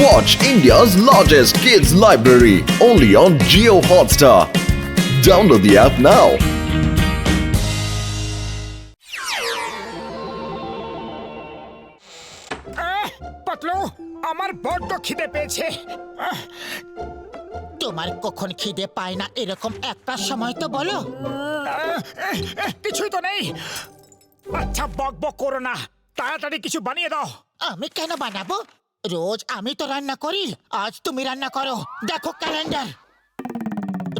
Watch India's largest kids library only on Jio Hotstar. Download the app now. Patlu, আমার বড্ড খিদে পেয়েছে। তোমার কখন খিদে পায় না এরকম একটা সময় তো বলো। কিছুই তো নেই। আচ্ছা বক বক করো না, তাড়াতাড়ি কিছু বানিয়ে দাও। আমি কেন বানাবো? রোজ আমি তো রান্না করি, আজ তুমি রান্না করো। দেখো ক্যালেন্ডার,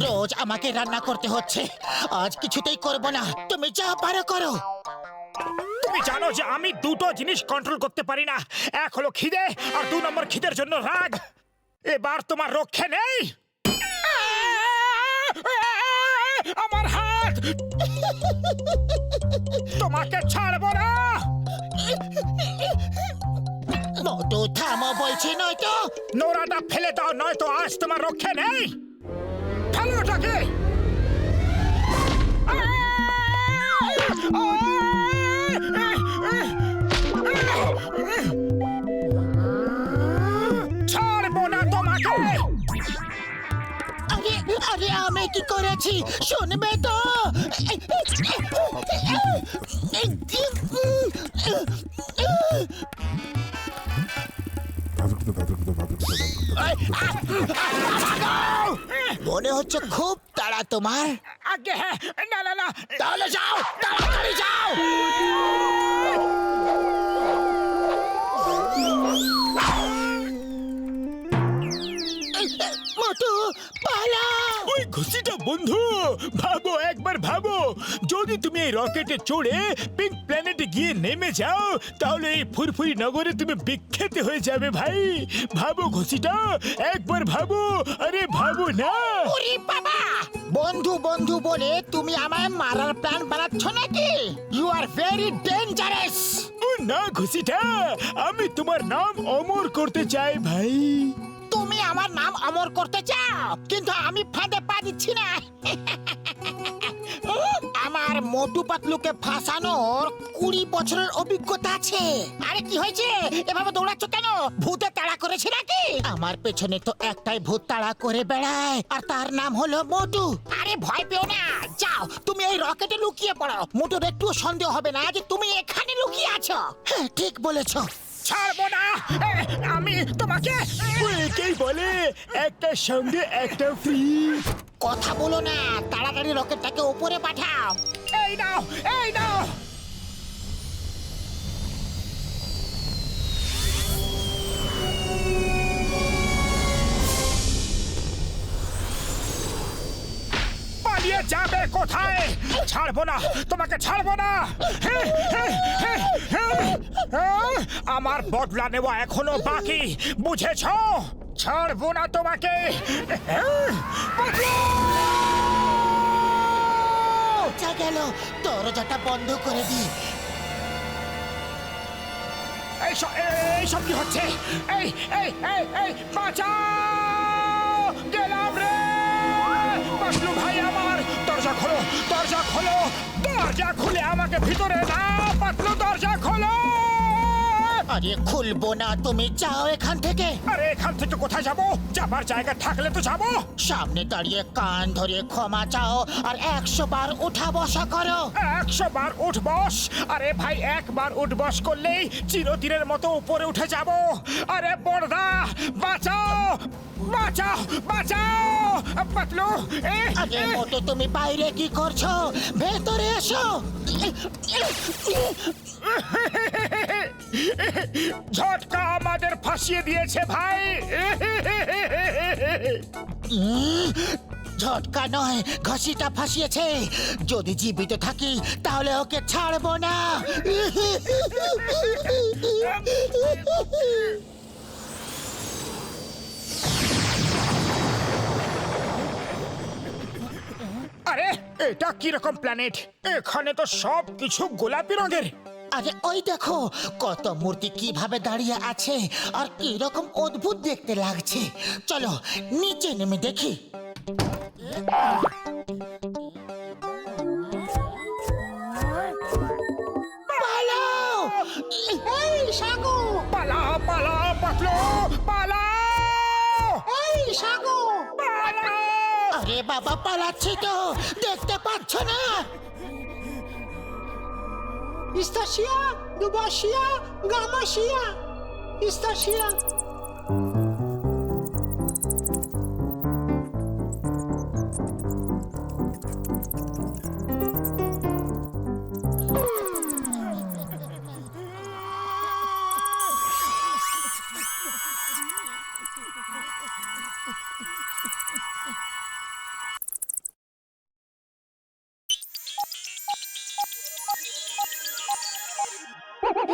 রোজ আমাকে রান্না করতে হচ্ছে। আজ কিছুতেই করব না, তুমি যা পারো করো। তুমি জানো যে আমি দুটো জিনিস কন্ট্রোল করতে পারি না, এক হলো খিদে আর 2 নম্বর খিদের জন্য রাগ। এবার তোমার রক্ষে নেই। আমার হাত, তোমাকে ছাড়বো না। মোটু থামো বলছি, নয়তো নোরাটা ফেলে দাও, নয়তো আজ তোমার রক্ষে নেই। ফেলো ওটাকে। ছাড়বো না তোমাকে। আরে আরে আমি কি করেছি শুনবে তো? মনে হচ্ছে খুব তাড়া তোমার। আগে হ্যাঁ, না না না, তাহলে যাও, তাড়াতাড়ি যাও। মোটু পালা। ওই ঘুষিটা বন্ধু, ভাবো একবার ভাবো, যদি তুমি এই রকেটে চড়ে পিঙ্ক প্ল্যানেটে গিয়ে নেমে যাও, তাহলে এই ফুরফুরি নগরে তুমি বিখ্যাত হয়ে যাবে ভাই। ভাবো ঘুষিটা, একবার ভাবো, আরে ভাবো না। ওরে বাবা, বন্ধু বন্ধু বলে তুমি আমায় মারার প্ল্যান বানাচ্ছ নাকি? You are very dangerous. ও না ঘুষিটা, আমি তোমার নাম অমর করতে চাই ভাই। তুমি আমার নাম অমর করতে চাও, কিন্তু আমি ফাঁদে পা দিচ্ছি না। আমার মোটু পাতলুকে ফাঁসানোর 20 বছরের অভিজ্ঞতা আছে। আরে কি হয়েছে, এভাবে দৌড়াচ্ছ কেন? ভূতে তাড়া করেছে নাকি? আমার পেছনে তো একটাই ভূত তাড়া করে বেড়ায়, আর তার নাম হলো মোটু। আরে ভয় পেও না, যাও তুমি এই রকেটে লুকিয়ে পড়ো। মোটুর একটু সন্দেহ হবে না যে তুমি এখানে লুকিয়ে আছো। হ্যাঁ, ঠিক বলেছো। ছাড়বো না আমি তোমাকে। একেই বলে একটার সঙ্গে একটা ফ্রি। কথা বলো না, তাড়াতাড়ি রকেটটাকে উপরে পাঠাও। এই নাও, এই নাও। পালিয়ে যাবে কোথায়? ছাড়বো না, তোমাকে ছাড়বো না। আমার বদলা নেওয়া এখনো বাকি, বুঝেছো? ছাড়বো না তোমাকে। যা গেল, দরজাটা বন্ধ করে দি। এইসব কি হচ্ছে? এই এই এই এই বাঁচাও! গেলাম রে! পাতলু ভাই আমার, দরজা খোলো, দরজা খোলো, দরজা খুলে আমাকে ভিতরে দাও। পাতলু দরজা খোলো। আরে খুলবো না, তুমি যাও এখান থেকে। আরে এখান থেকে কোথায় যাবো? যাবার জায়গা থাকলে তো যাবো। সামনে দাঁড়িয়ে কান ধরে ক্ষমা চাও আর 100 বার উঠা বসা করো। 100 বার উঠ বস? আরে ভাই, একবার উঠ বস করলেই চিরদিনের মতো উপরে উঠে যাব। আরে বড়দা, বাঁচাও, বাঁচাও, বাঁচাও! পাতলু, আরে মোটু, তুমি বাইরে কি করছো? ভেতরে এসো। ঝটকা আমাদের ফাঁসিয়ে দিয়েছে ভাই। ঝটকা নয়, ঘষিটা ফাঁসিয়েছে। যদি জীবিত থাকি তাহলে ওকে ছাড়বো না। আরে এটা কি রকম প্ল্যানেট? এখানে তো সব কিছু গোলাপি রঙের। আরে ওই দেখো, কত মূর্তি কিভাবে দাঁড়িয়ে আছে আর কি রকম অদ্ভুত দেখতে লাগছে। চলো নিচে নেমে দেখি। পালা, পালা, পাতলু, পালা! নেশা গো। আরে বাবা, পালাচ্ছি তো, দেখতে পাচ্ছ না? ইস্তাশিয়া, দুবাশিয়া, গামাশিয়া, ইস্তাশিয়া।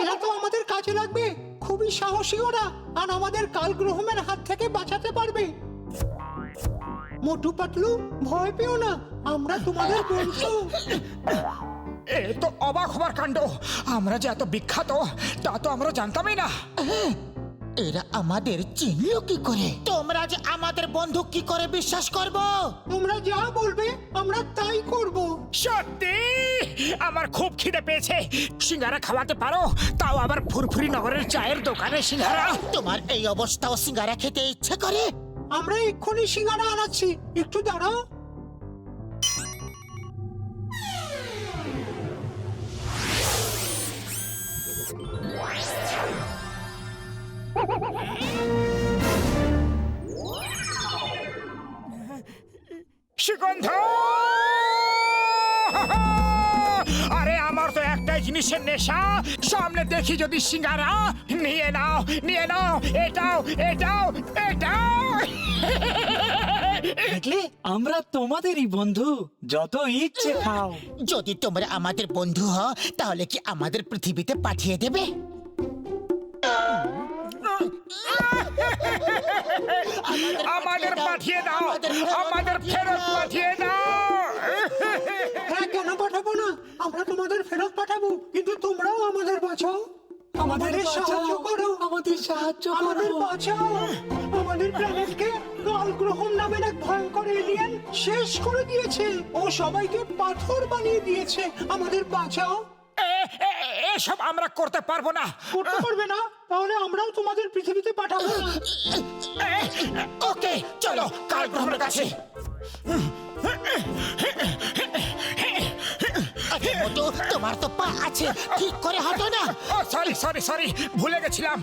এরা তো আমাদের কাজে লাগবে, খুবই সাহসী ওরা, আর আমাদের কাল গ্রহমের হাত থেকে বাঁচাতে পারবে। মোটু পাতলু, ভয় পেও না, আমরা তোমাদের বন্ধু। এ তো অবাক হবার কাণ্ড। আমরা যে এত বিখ্যাত তা তো আমরা জানতামই না। এরা আমাদের চিনলো কি করে? তোমরা যে আমাদের বন্ধু কি করে বিশ্বাস করবো? তোমরা যা বলবে আমরা তাই করব। সত্যি আমার খুব খিদে পেয়েছে। সিঙ্গারা খাওয়াতে পারো? তাও আবার ফুরফুরি নগরের চায়ের দোকানে সিঙ্গারা। তোমার এই অবস্থাও সিঙ্গারা খেতে ইচ্ছে করে? আমরা এক্ষুনি সিঙ্গারা আনাচ্ছি, একটু দাঁড়াও। সুগন্ধ! আরে আমার তো একটাই জিনিসের নেশা, সামনে দেখি যদি সিঙ্গারা। নিয়ে নাও, নিয়ে নাও, এটাও, এটাও, এটাও। দেখলে, আমরা তোমাদেরই বন্ধু, যত ইচ্ছে খাও। যদি তোমরা আমাদের বন্ধু হও তাহলে কি আমাদের পৃথিবীতে পাঠিয়ে দেবে? আমাদের পাঠিয়ে দাও, আমাদের ফেরত পাঠিয়ে দাও। হ্যাঁ, কেন পাঠাবো না? আমরা তোমাদের ফেরত পাঠাবো, কিন্তু তোমরাও আমাদের বাঁচাও। আমাদের সাহায্য করো, আমাদের সাহায্য আমাদের বাঁচাও। আমাদের প্ল্যানেটকে কাল গ্রহণ নামের এক ভয়ঙ্কর এলিয়েন শেষ করে দিয়েছে। ও সবাইকে পাথর বানিয়ে দিয়েছে। আমাদের বাঁচাও। এসব আমরা করতে পারবো না। করতে পারবে না? তাহলে আমরাও তোমাদের পৃথিবীতে পাঠাবো না। ওকে, চলো কাল গ্রহণের কাছে। আরে মোটু, তোমার তো পা আছে, ঠিক করে হাঁটো না। ও সরি সরি সরি, ভুলে গেছিলাম।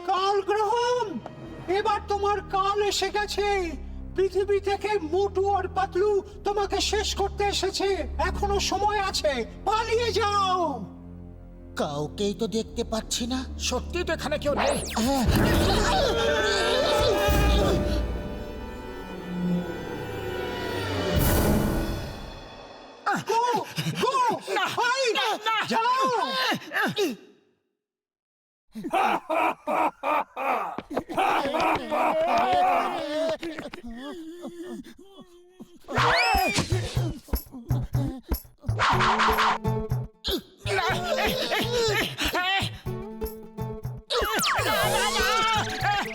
কাল গ্রহণ, এবার তোমার কাল এসে গেছে। পৃথিবী থেকে মোটু আর পাতলু তোমাকে শেষ করতে এসেছে। এখনো সময় আছে, পালিয়ে যাও। কাউকেই তো দেখতে পাচ্ছি না। সত্যি তো এখানে কেউ নেই। গো, গো, না, হাই, না, না। যাও।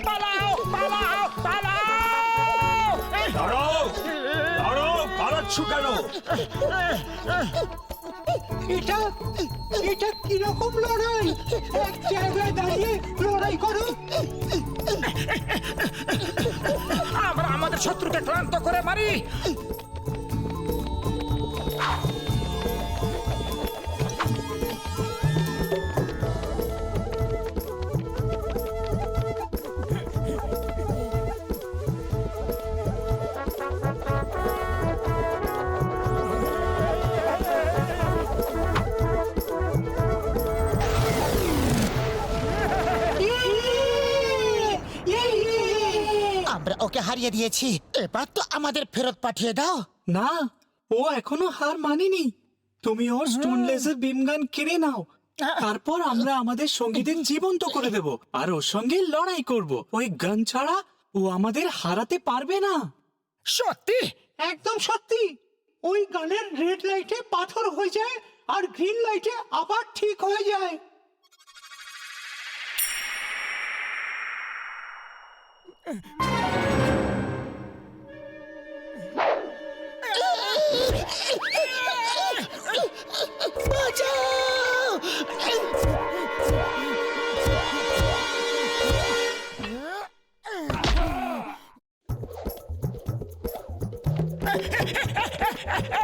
পালাও, পালাও, পালাও। দাঁড়াও, দাঁড়াও, পালাচ্ছ কেন? এটা এটা কিরকম লড়াই? এক জায়গায় দাঁড়িয়ে লড়াই করো। আমরা আমাদের শত্রুকে ক্লান্ত করে মারি। আমরা ওকে হারিয়ে দিয়েছি, এবার তো আমাদের ফেরত পাঠিয়ে দাও। না, ও এখনো হার মানেনি। তুমি ওর স্টোন লেজার বিম গান কিনে নাও, তারপর আমরা আমাদের সঙ্গীদের জীবন্ত করে দেব আর ওর সঙ্গে লড়াই করব। ওই গান ছাড়া ও আমাদের হারাতে পারবে না। সত্যি? একদম সত্যি। ওই গানের রেড লাইটে পাথর হয়ে যায় আর গ্রিন লাইটে আবার ঠিক হয়ে যায়।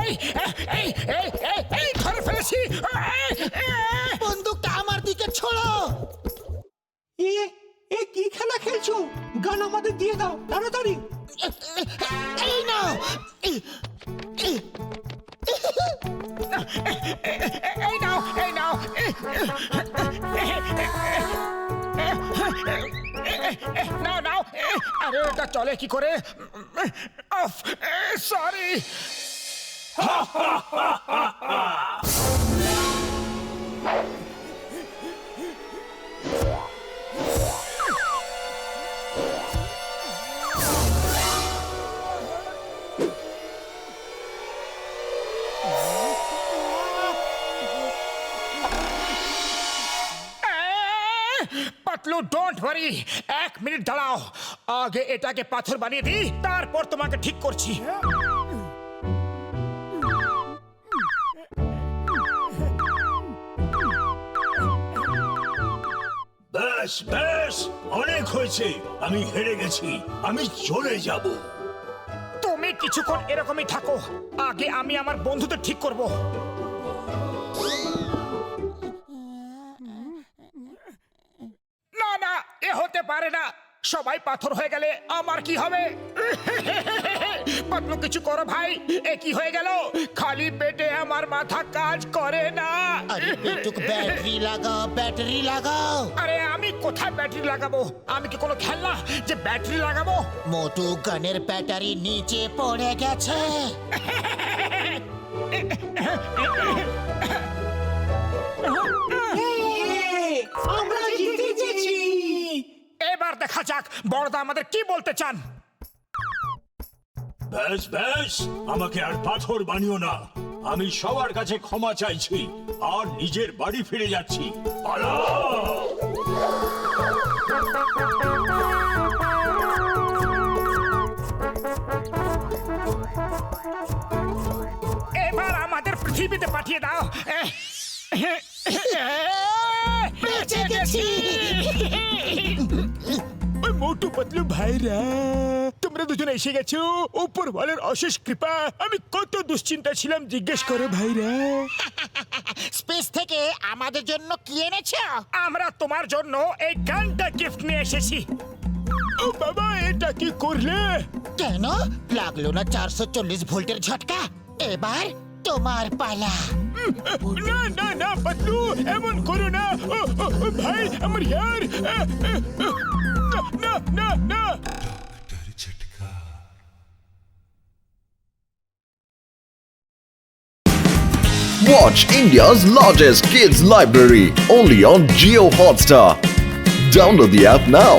এই এই এই এই এই ধরে ফেলেছি বন্দুকটা আমার দিকে ছোড়ো। এ এ কি খেলা খেলছো? গান আমাদের দিয়ে দাও তাড়াতাড়ি। এই নাও। এই নাও এই নাও নাও নাও আরে এটা চলে কি করে sorry Patlu don't worry 1 minute দাঁড়াও আগে এটাকে পাথর বানিয়ে দিই তারপর তোমাকে ঠিক করছি ব্যাস ব্যাস অনেক হয়েছে, আমি হেরে গেছি, আমি চলে যাব। তুমি কিছুক্ষণ এরকমই থাকো আগে আমি আমার বন্ধুদের ঠিক করব না না এ হতে পারে না সবাই পাথর হয়ে গেলে আমার কি হবে পাতলু কিছু করো ভাই এ কি হয়ে গেল খালি পেটে আমার মাথা কাজ করে না আরে পেটুক ব্যাটারি লাগাও, ব্যাটারি লাগাও। আরে আমি কোথায় ব্যাটারি লাগাবো আমি কি কোনো খেলনা যে ব্যাটারি লাগাবো মোটু গানের ব্যাটারি নিচে পড়ে গেছে। আমরা জিতে গেছি। এবার দেখা যাক বড়দা আমাদের কি বলতে চান ব্যাস ব্যাস আমাকে আর পাথর বানিও না, আমি সবার কাছে ক্ষমা চাইছি আর নিজের বাড়ি ফিরে যাচ্ছি। পালাও! এবার আমাদের পৃথিবীতে পাঠিয়ে দাও বেঁচে গেছি। ওই মোটু পাতলু ভাইরা তোমরা দুজনে এসে গেছো উপর বলের অশেষ কৃপা আমি কত দুশ্চিন্তা ছিলাম জিজ্ঞেস করো ভাইরা স্পেস থেকে আমাদের জন্য কি এনেছো? আমরা তোমার জন্য এই গানটা গিফট নিয়ে এসেছি ও বাবা এটা কি করলে কেন লাগলো না 440 ভোল্টের ঝটকা? এবার তোমার পালা। না না না পাতলু এমন করো না ও ভাই আমার ইয়ার না না না Watch India's largest kids library only on Geo Hotstar. Download the app now.